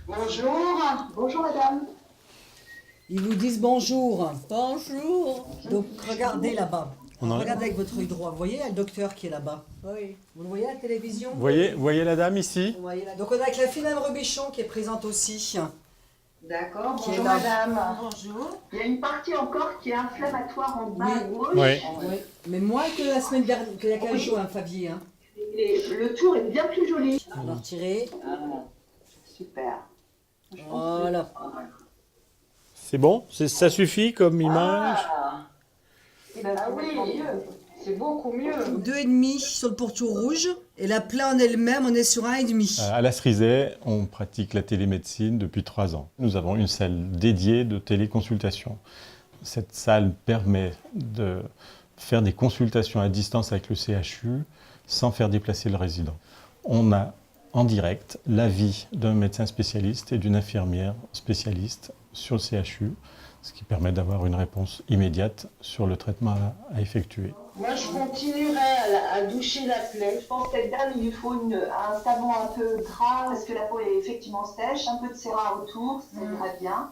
Bonjour. Bonjour madame. Ils vous disent bonjour. Bonjour. Donc regardez là-bas. Regardez avec votre œil droit. Vous voyez, il y a le docteur qui est là-bas. Oui. Vous le voyez à la télévision? Vous voyez la dame ici? Vous voyez là. Donc on a avec la fille Mme Robichon qui est présente aussi. D'accord, Qui est bonjour là. madame. Bonjour. Il y a une partie encore qui est inflammatoire en bas à gauche. Oui. Oui. Mais moins que la semaine dernière, qu'il y a 15 jours, hein, Fabier. Hein. Le tour est bien plus joli. On va retirer. Super. Voilà. C'est bon? Ça suffit comme image? Ah oui, c'est beaucoup mieux. 2,5 sur le pourtour rouge. Et la plaie en elle-même, on est sur 1,5. À la Cerizay, on pratique la télémédecine depuis 3 ans. Nous avons une salle dédiée de téléconsultation. Cette salle permet de faire des consultations à distance avec le CHU sans faire déplacer le résident. On a en direct l'avis d'un médecin spécialiste et d'une infirmière spécialiste sur le CHU, ce qui permet d'avoir une réponse immédiate sur le traitement à effectuer. Moi, je continuerai à doucher la plaie. Je pense que cette dame, il lui faut un savon un peu gras parce que la peau est effectivement sèche, un peu de sérum autour, ça irait bien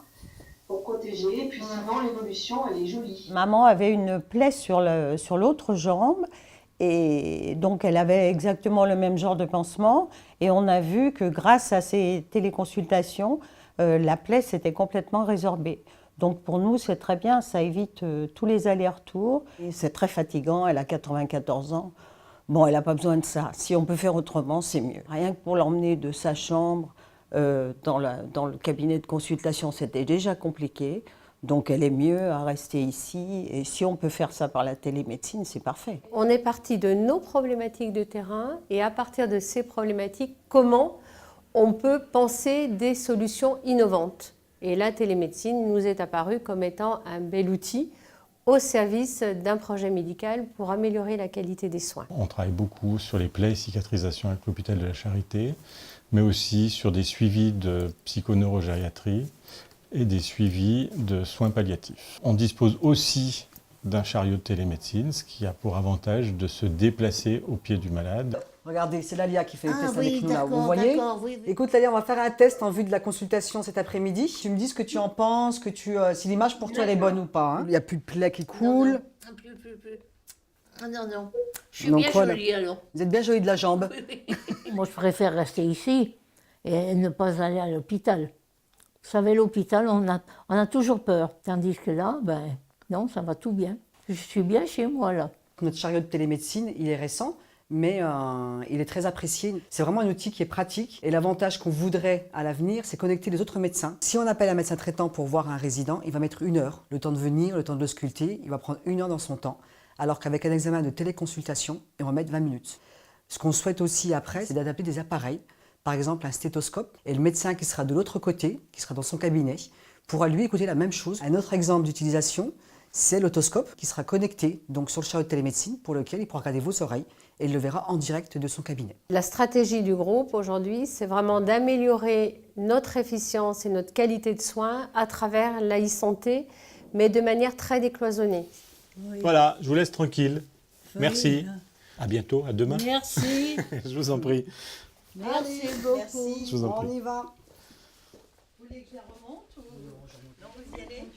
pour protéger. Et puis sinon, l'évolution, elle est jolie. Maman avait une plaie sur l'autre jambe et donc elle avait exactement le même genre de pansement et on a vu que grâce à ces téléconsultations, la plaie s'était complètement résorbée. Donc pour nous, c'est très bien, ça évite tous les allers-retours. C'est très fatigant, elle a 94 ans. Bon, elle n'a pas besoin de ça. Si on peut faire autrement, c'est mieux. Rien que pour l'emmener de sa chambre dans le cabinet de consultation, c'était déjà compliqué. Donc elle est mieux à rester ici. Et si on peut faire ça par la télémédecine, c'est parfait. On est parti de nos problématiques de terrain et à partir de ces problématiques, comment on peut penser des solutions innovantes. Et la télémédecine nous est apparue comme étant un bel outil au service d'un projet médical pour améliorer la qualité des soins. On travaille beaucoup sur les plaies et cicatrisations avec l'hôpital de la Charité, mais aussi sur des suivis de psychoneurogériatrie et des suivis de soins palliatifs. On dispose aussi d'un chariot de télémédecine, ce qui a pour avantage de se déplacer au pied du malade. Regardez, c'est Lalia qui fait le test oui, avec nous là. d'accord, Vous voyez? d'accord, oui, oui. Écoute Lalia, on va faire un test en vue de la consultation cet après-midi. Tu me dis ce que tu en penses, si l'image pour toi elle est bonne ou pas. Hein. Il n'y a plus de plaie qui coule. Non, plus. Ah non, non. Je suis Donc bien voilà. jolie alors. Vous êtes bien jolie de la jambe. Moi, je préfère rester ici et ne pas aller à l'hôpital. Vous savez, l'hôpital, on a toujours peur. Tandis que là, non, ça va tout bien. Je suis bien chez moi, là. Notre chariot de télémédecine, il est récent, mais il est très apprécié. C'est vraiment un outil qui est pratique. Et l'avantage qu'on voudrait à l'avenir, c'est connecter les autres médecins. Si on appelle un médecin traitant pour voir un résident, il va mettre 1 heure. Le temps de venir, le temps de le sculpter, il va prendre 1 heure dans son temps. Alors qu'avec un examen de téléconsultation, il va mettre 20 minutes. Ce qu'on souhaite aussi après, c'est d'adapter des appareils. Par exemple, un stéthoscope. Et le médecin qui sera de l'autre côté, qui sera dans son cabinet, pourra lui écouter la même chose. Un autre exemple d'utilisation, c'est l'autoscope qui sera connecté donc sur le chariot de télémédecine pour lequel il pourra regarder vos oreilles et il le verra en direct de son cabinet. La stratégie du groupe aujourd'hui, c'est vraiment d'améliorer notre efficience et notre qualité de soins à travers la e-santé, mais de manière très décloisonnée. Voilà, je vous laisse tranquille. Merci. À bientôt, à demain. Merci. Je vous en prie. Merci beaucoup. Merci, Je vous en on prie. y va. Vous voulez que je la remonte ou... Non, vous y allez?